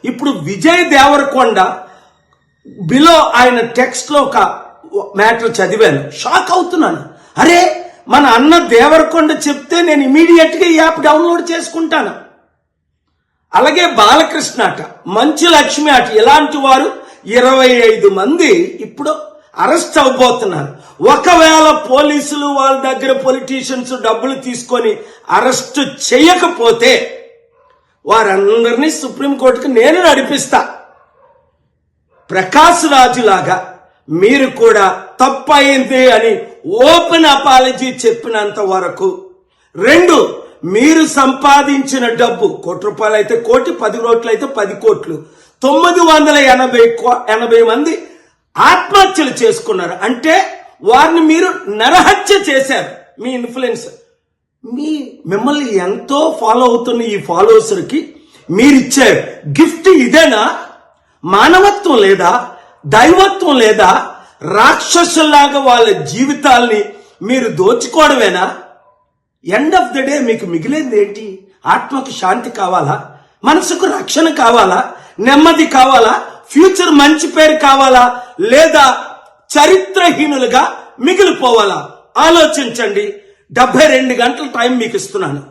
ఇప్పుడు విజయ్ దేవరకొండ బిలో ఆయన టెక్స్ట్ లో ఒక మ్యాటర్ చదివాను, షాక్ అవుతున్నాను. అరే మన అన్న దేవరకొండ చెప్తే నేను ఇమీడియట్ గా ఈ యాప్ డౌన్లోడ్ చేసుకుంటాను. అలాగే బాలకృష్ణ అట, మంచు లక్ష్మి అట, ఇలాంటి వారు 25 మంది ఇప్పుడు అరెస్ట్ అవబోతున్నారు. ఒకవేళ పోలీసులు వాళ్ళ దగ్గర పొలిటీషియన్స్ డబ్బులు తీసుకొని అరెస్ట్ చేయకపోతే వారందరినీ సుప్రీంకోర్టుకు నేను నడిపిస్తా. ప్రకాష్ రాజు లాగా మీరు కూడా తప్పయింది అని ఓపెన్ అపాలజీ చెప్పినంత వరకు, 2 మీరు సంపాదించిన డబ్బు ₹1 అయితే 1 కోటి, 10 కోట్లు అయితే 10 కోట్లు, 980 మంది ఆత్మహత్యలు చేసుకున్నారు. అంటే వారిని మీరు నరహత్య చేశారు. మీ ఇన్ఫ్లుయెన్స్, మిమ్మల్ని ఎంతో ఫాలో అవుతున్న ఈ ఫాలోవర్స్కి మీరిచ్చే గిఫ్ట్ ఇదేనా? మానవత్వం లేదా? దైవత్వం లేదా? రాక్షసుల్లాగా వాళ్ళ జీవితాల్ని మీరు దోచుకోవడమేనా? ఎండ్ ఆఫ్ ద డే మీకు మిగిలేది ఏంటి? ఆత్మకు శాంతి కావాలా? మనసుకు రక్షణ కావాలా? నెమ్మది కావాలా? ఫ్యూచర్ మంచి పేరు కావాలా? లేదా చరిత్రహీనులుగా మిగిలిపోవాలా? ఆలోచించండి. 72 గంటల టైం మీకు ఇస్తున్నాను.